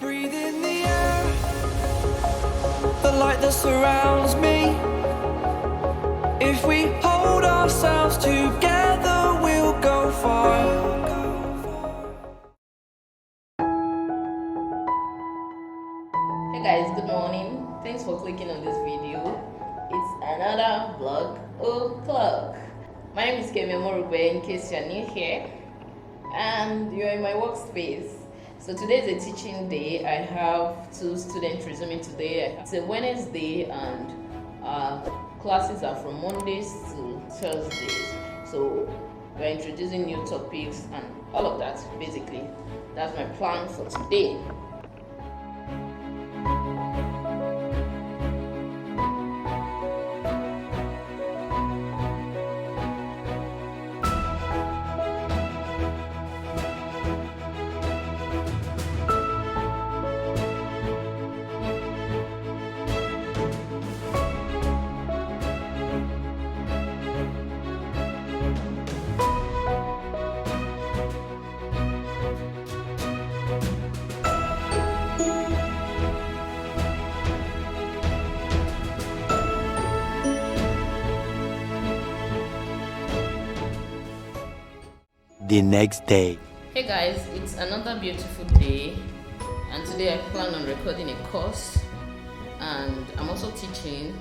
breathe in the air, the light that surrounds me. If we hold ourselves together, we'll go far. Hey guys, good morning. Thanks for clicking on this video. It's another vlog o'clock. My name is Kemafrik, in case you're new here and you're in my workspace. So today is a teaching day. I have 2 students resuming today. It's a Wednesday and classes are from Mondays to Thursdays. So we're introducing new topics and all of that. Basically, that's my plan for today. The next day. Hey guys, it's another beautiful day, and today I plan on recording a course, and I'm also teaching.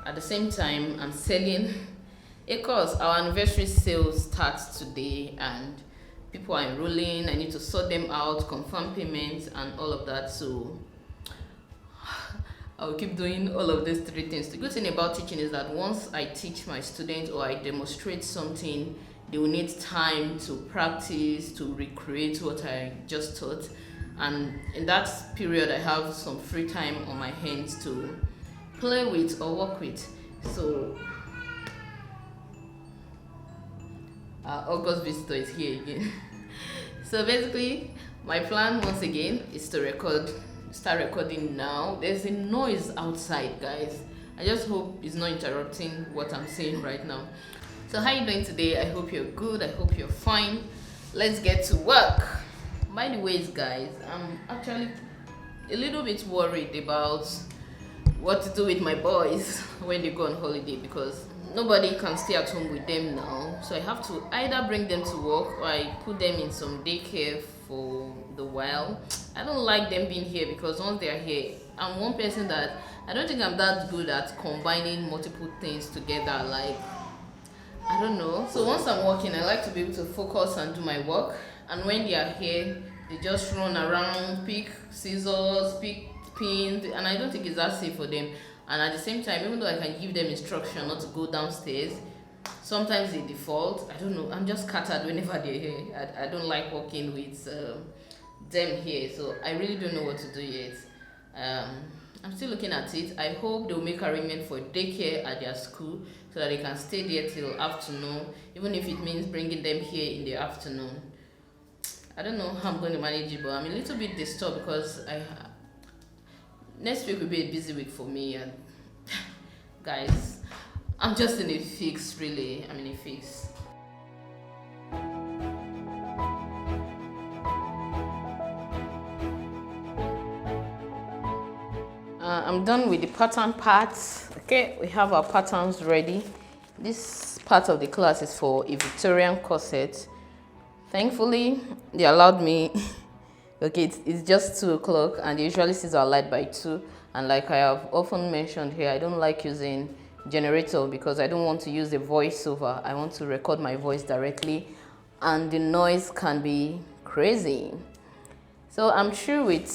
At the same time, I'm selling a course. Our anniversary sale starts today and people are enrolling. I need to sort them out, confirm payments and all of that, so I'll keep doing all of these 3 things. The good thing about teaching is that once I teach my students or I demonstrate something, they will need time to practice, to recreate what I just taught. And in that period, I have some free time on my hands to play with or work with. So, August visitor is here again. So basically, my plan once again is to start recording now. There's a noise outside, guys. I just hope it's not interrupting what I'm saying right now. So how are you doing today? I hope you're good. I hope you're fine. Let's get to work. By the way, guys, I'm actually a little bit worried about what to do with my boys when they go on holiday, because nobody can stay at home with them now. So I have to either bring them to work or I put them in some daycare for the while. I don't like them being here because once they're here, I'm one person that I don't think I'm that good at combining multiple things together. Like, I don't know. So once I'm working, I like to be able to focus and do my work. And when they are here, they just run around, pick scissors, pick pins, and I don't think it's that safe for them. And at the same time, even though I can give them instruction not to go downstairs, sometimes they default. I don't know. I'm just scattered whenever they're here. I don't like working with them here. So I really don't know what to do yet. I'm still looking at it. I hope they'll make arrangement for daycare at their school so that they can stay there till afternoon, even if it means bringing them here in the afternoon. I don't know how I'm going to manage it, but I'm a little bit disturbed because next week will be a busy week for me, and guys, I'm just in a fix, really. I'm in a fix. I'm done with the pattern parts. Okay, we have our patterns ready. This part of the class is for a Victorian corset. Thankfully, they allowed me. Okay, it's just 2 o'clock and they usually see our light by 2. And like I have often mentioned here, I don't like using generator because I don't want to use the voiceover. I want to record my voice directly and the noise can be crazy. So I'm sure with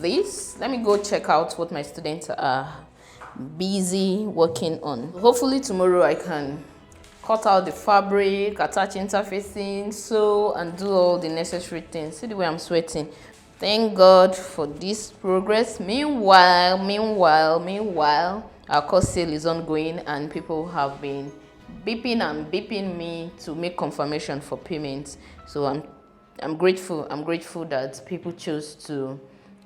this, let me go check out what my students are busy working on. Hopefully tomorrow I can cut out the fabric, attach interfacing, sew, and do all the necessary things. See the way I'm sweating. Thank God for this progress. Meanwhile, our course sale is ongoing and people have been beeping me to make confirmation for payment. So I'm grateful that people choose to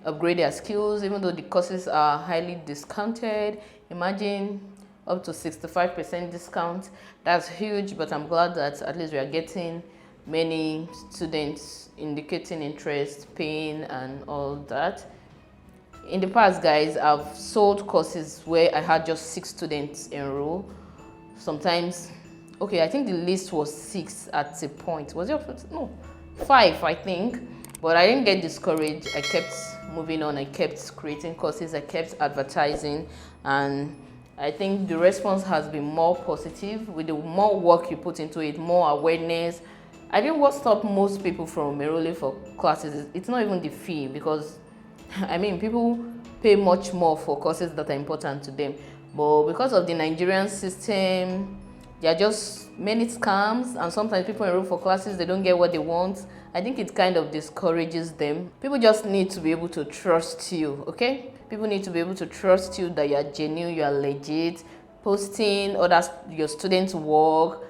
upgrade their skills, even though the courses are highly discounted. Imagine up to 65% discount. That's huge, but I'm glad that at least we are getting many students indicating interest, paying and all that. In the past, guys, I've sold courses where I had just 6 students enroll. Sometimes, okay, I think the list was 6 at a point. Was it? No, 5, I think. But I didn't get discouraged. I kept moving on. I kept creating courses. I kept advertising, and I think the response has been more positive. With the more work you put into it, more awareness. I think what stopped most people from enrolling for classes, it's not even the fee, because I mean, people pay much more for courses that are important to them. But because of the Nigerian system, there are just many scams, and sometimes people enroll for classes, they don't get what they want. I think it kind of discourages them. People just need to be able to trust you, okay? People need to be able to trust you that you are genuine, you are legit, posting others, your students' work.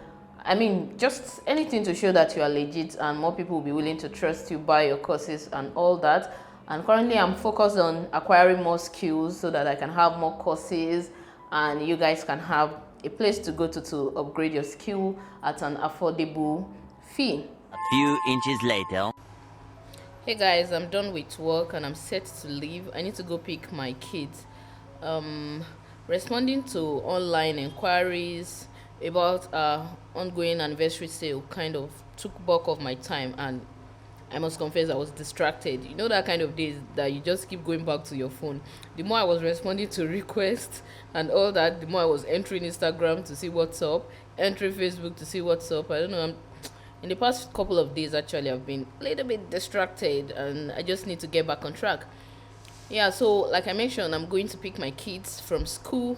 I mean, just anything to show that you are legit, and more people will be willing to trust you, buy your courses and all that. And currently I'm focused on acquiring more skills so that I can have more courses and you guys can have a place to go to upgrade your skill at an affordable fee. A few inches later. Hey guys, I'm done with work and I'm set to leave. I need to go pick my kids. Responding to online inquiries about ongoing anniversary sale kind of took bulk of my time, and I must confess I was distracted. You know that kind of days that you just keep going back to your phone. The more I was responding to requests and all that, the more I was entering Instagram to see what's up, entering Facebook to see what's up. I don't know, in the past couple of days actually I've been a little bit distracted, and I just need to get back on track. Yeah, so like I mentioned, I'm going to pick my kids from school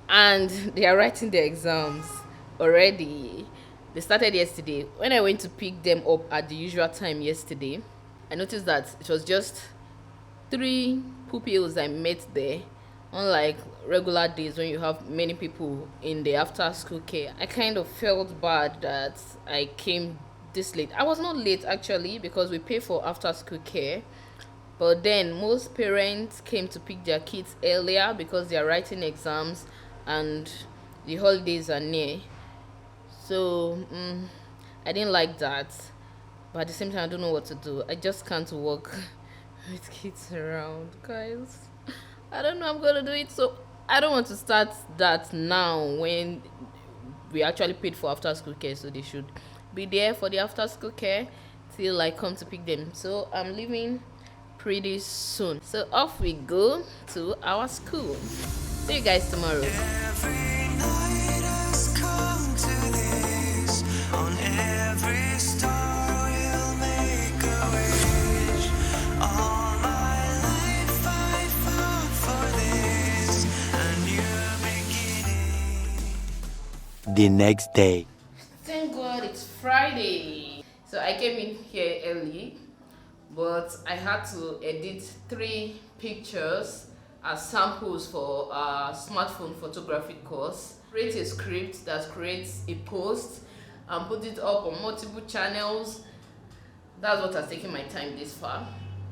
and they are writing their exams already. They started yesterday. When I went to pick them up at the usual time yesterday, I noticed that it was just 3 pupils I met there. Unlike regular days when you have many people in the after school care, I kind of felt bad that I came this late. I was not late actually, because we pay for after school care. But then most parents came to pick their kids earlier because they are writing exams and the holidays are near. So I didn't like that, but at the same time I don't know what to do. I just can't work with kids around, guys. I don't know I'm gonna do it, so I don't want to start that now when we actually paid for after school care, so they should be there for the after school care till I come to pick them. So I'm leaving pretty soon, so off we go to our school. See you guys tomorrow. On every star we'll make a wish. All my life I fought for this, a new beginning. The next day. Thank God it's Friday. So I came in here early, but I had to edit 3 pictures as samples for a smartphone photography course. Create a script that creates a post and put it up on multiple channels. That's what has taken my time this far.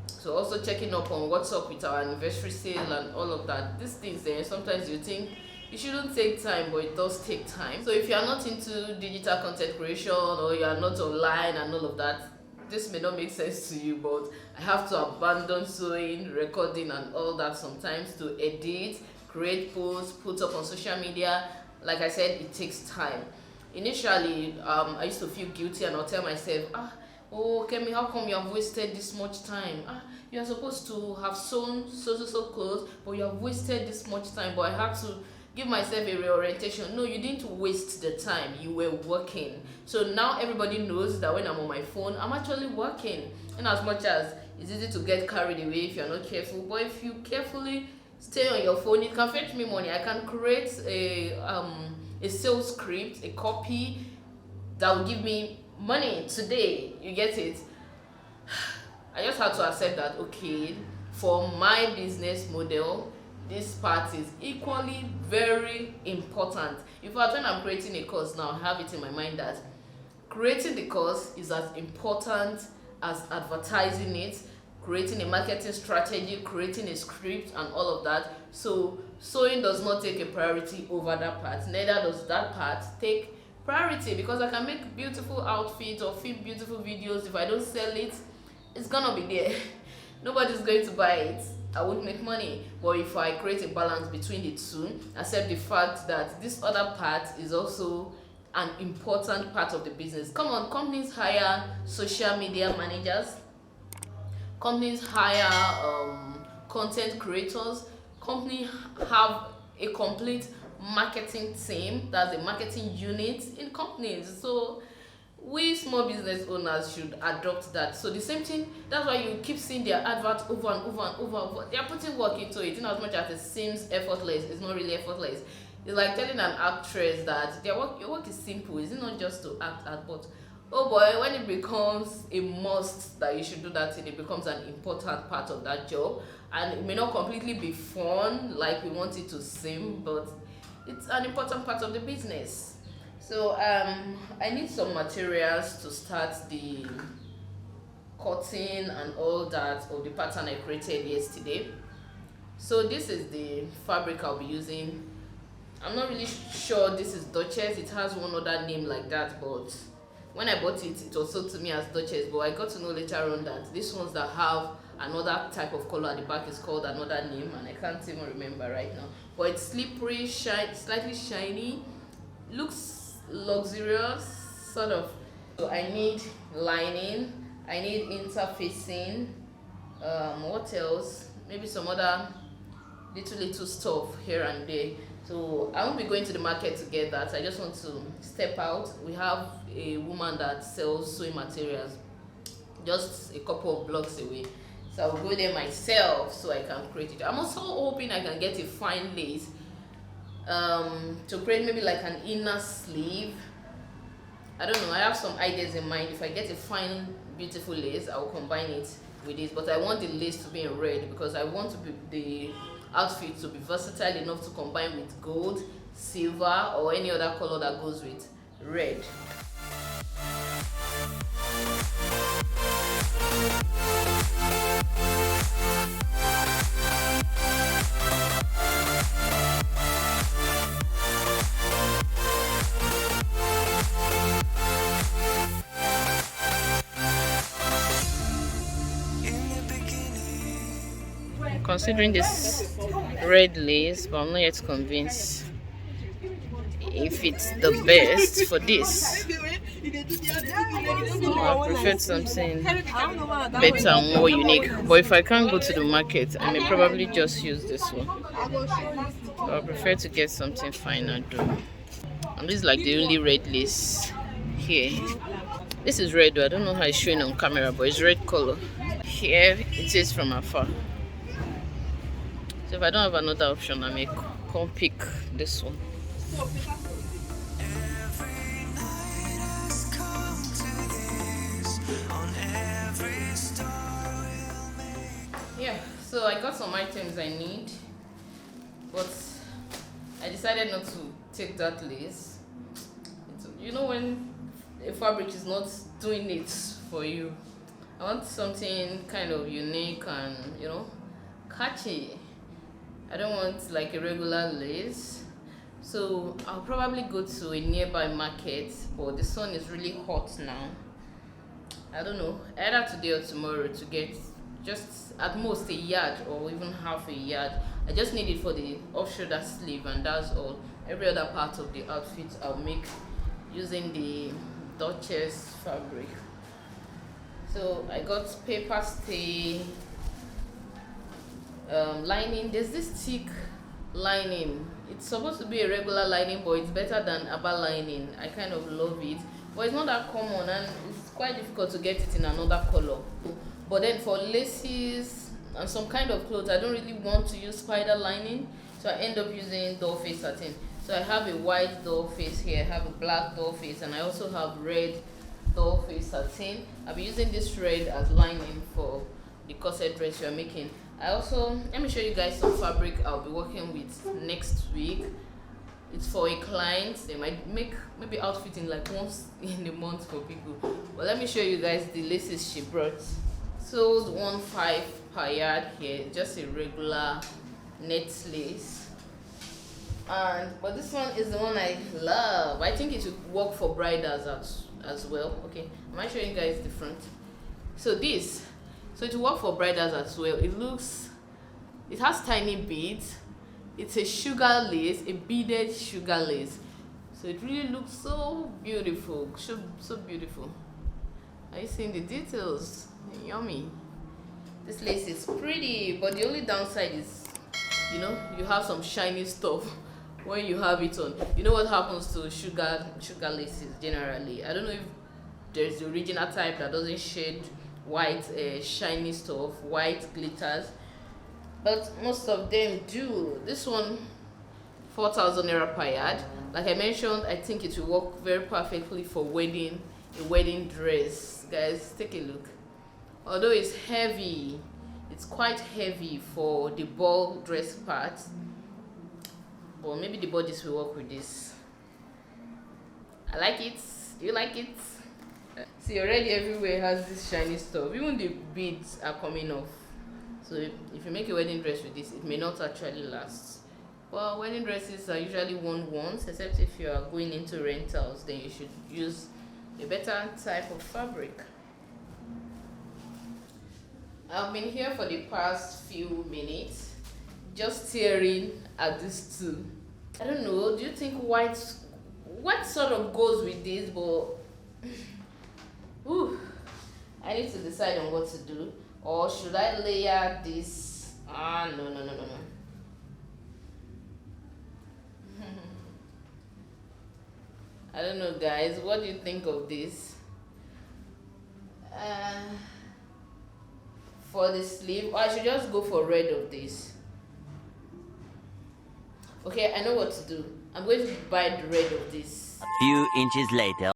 So also checking up on what's up with our anniversary sale and all of that. These things there, sometimes you think it shouldn't take time, but it does take time. So if you are not into digital content creation or you are not online and all of that, this may not make sense to you, but I have to abandon sewing, recording and all that sometimes to edit, create posts, put up on social media. Like I said, it takes time. Initially, I used to feel guilty and I'll tell myself, oh Kemi, how come you have wasted this much time? You are supposed to have sewn so clothes, but you have wasted this much time. But I had to give myself a reorientation. No, you didn't waste the time, you were working. So now everybody knows that when I'm on my phone, I'm actually working. And as much as it's easy to get carried away if you're not careful, but if you carefully stay on your phone, it can fetch me money. I can create a sales script, a copy that will give me money today. You get it? I just had to accept that, okay, for my business model, this part is equally very important. In fact, when I'm creating a course now, I have it in my mind that creating the course is as important as advertising it, creating a marketing strategy, creating a script and all of that. So sewing does not take a priority over that part. Neither does that part take priority, because I can make beautiful outfits or film beautiful videos. If I don't sell it, it's gonna be there. Nobody's going to buy it. I won't make money. But if I create a balance between the two, accept the fact that this other part is also an important part of the business. Come on, companies hire social media managers, companies hire content creators, companies have a complete marketing team, that's a marketing unit in companies. So we small business owners should adopt that. So the same thing, that's why you keep seeing their adverts over and over and over. They are putting work into it, in as much as it seems effortless. It's not really effortless. It's like telling an actress that your work is simple. Is it not just to act, but oh boy, when it becomes a must that you should do that thing, it becomes an important part of that job. And it may not completely be fun like we want it to seem, but it's an important part of the business. So I need some materials to start the cutting and all that of the pattern I created yesterday. So this is the fabric I'll be using. I'm not really sure this is Duchess. It has one other name like that, but when I bought it, it was sold to me as Duchess, but I got to know later on that these ones that have another type of color at the back is called another name, and I can't even remember right now. But it's slippery, slightly shiny, looks luxurious, sort of. So I need lining, I need interfacing, what else? Maybe some other little stuff here and there. So I won't be going to the market to get that. I just want to step out. We have a woman that sells sewing materials just a couple of blocks away, so I'll go there myself so I can create it. I'm also hoping I can get a fine lace to create maybe like an inner sleeve. I don't know, I have some ideas in mind. If I get a fine beautiful lace, I will combine it with this, but I want the lace to be in red because I want to be the outfit to be versatile enough to combine with gold, silver, or any other color that goes with red. Considering this red lace, but I'm not yet convinced if it's the best for this. I prefer something better and more unique, but if I can't go to the market, I may probably just use this one. But I prefer to get something finer though. And this is like the only red lace here. This is red though. I don't know how it's showing on camera, but it's red color. Here it is from afar. So if I don't have another option, I may come pick this one. Yeah, so I got some items I need, but I decided not to take that lace. You know, when a fabric is not doing it for you, I want something kind of unique and, you know, catchy. I don't want like a regular lace, so I'll probably go to a nearby market, but the sun is really hot now. I don't know, either today or tomorrow to get just at most a yard or even half a yard. I just need it for the off-shoulder sleeve, and that's all. Every other part of the outfit I'll make using the Duchess fabric. So I got paper stay lining. There's this thick lining. It's supposed to be a regular lining, but it's better than ABBA lining. I kind of love it, but it's not that common and it's quite difficult to get it in another color. But then for laces and some kind of clothes, I don't really want to use spider lining, so I end up using doll face satin. So I have a white doll face here, I have a black doll face, and I also have red doll face satin. I'll be using this red as lining for the corset dress you're making. I also, let me show you guys some fabric I'll be working with next week. It's for a client. They might make maybe outfit in like once in a month for people. But let me show you guys the laces she brought. Sold 1.5 per yard here, just a regular net lace. But this one is the one I love. I think it should work for bridals as well. Okay, am I showing you guys the front? So it will work for bridals as well. It looks It has tiny beads. It's a sugar lace, a beaded sugar lace. So it really looks so beautiful, so beautiful. Are you seeing the details? Yummy. This lace is pretty, but the only downside is, you know, you have some shiny stuff when you have it on. You know what happens to sugar laces generally? I don't know if there's the original type that doesn't shed white shiny stuff, white glitters, but most of them do. This one, 4,000 naira per yard. Like I mentioned, I think it will work very perfectly for a wedding dress. Guys, take a look. Although it's heavy, it's quite heavy for the ball dress part, but maybe the bodice will work with this. I like it. Do you like it? See, already everywhere has this shiny stuff. Even the beads are coming off. So if you make a wedding dress with this, it may not actually last. Well, wedding dresses are usually worn once, except if you are going into rentals, then you should use a better type of fabric. I've been here for the past few minutes, just staring at these two. I don't know, do you think white sort of goes with this? But ooh, I need to decide on what to do. Or should I layer this? No. I don't know, guys. What do you think of this? For the sleeve, or I should just go for red of this. Okay, I know what to do. I'm going to buy the red of this. A few inches later.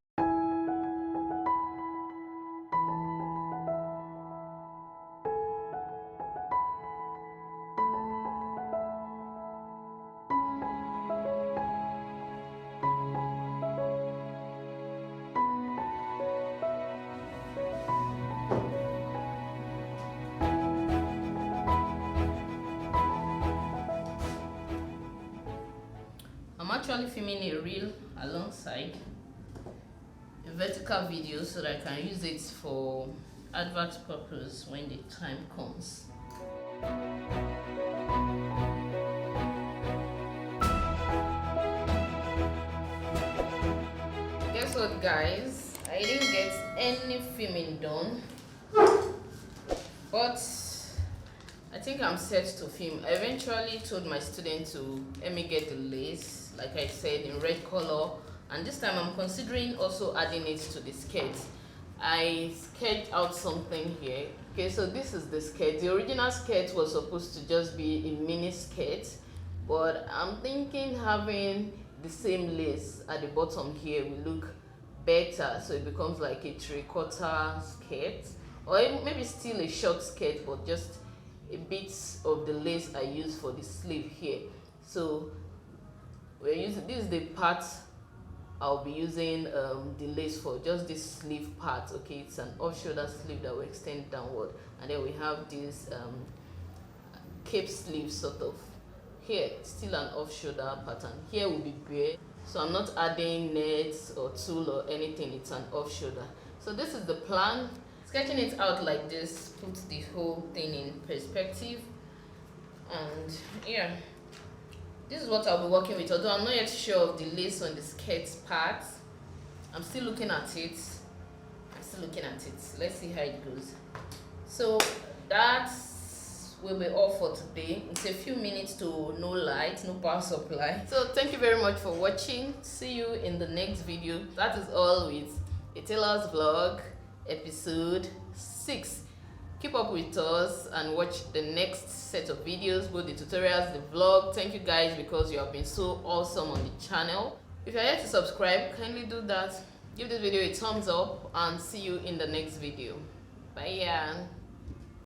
I'm actually filming a reel alongside a vertical video so that I can use it for advert purpose when the time comes. Guess what, guys? I didn't get any filming done, but I think I'm set to film. I eventually told my student to let me get the lace, like I said, in red color, and this time I'm considering also adding it to the skirt. I sketched out something here. Okay, so this is the skirt. The original skirt was supposed to just be a mini skirt, but I'm thinking having the same lace at the bottom here will look better, so it becomes like a 3/4 skirt, or maybe still a short skirt, but just a bit of the lace I use for the sleeve here. So we're using, this is the part I'll be using the lace for, just this sleeve part. Okay, it's an off-shoulder sleeve that will extend downward, and then we have this cape sleeve sort of here, still an off-shoulder pattern. Here will be bare, so I'm not adding nets or tulle or anything, it's an off-shoulder. So this is the plan. Sketching it out like this puts the whole thing in perspective, and yeah, this is what I'll be working with, although I'm not yet sure of the lace on the skirt part. I'm still looking at it. Let's see how it goes. So that will be all for today. It's a few minutes to no light, no power supply. So thank you very much for watching. See you in the next video. That is all with a tailor's vlog episode 6. Keep up with us and watch the next set of videos, both the tutorials, the vlog. Thank you guys because you have been so awesome on the channel. If you're yet to subscribe, kindly do that. Give this video a thumbs up and see you in the next video. Bye.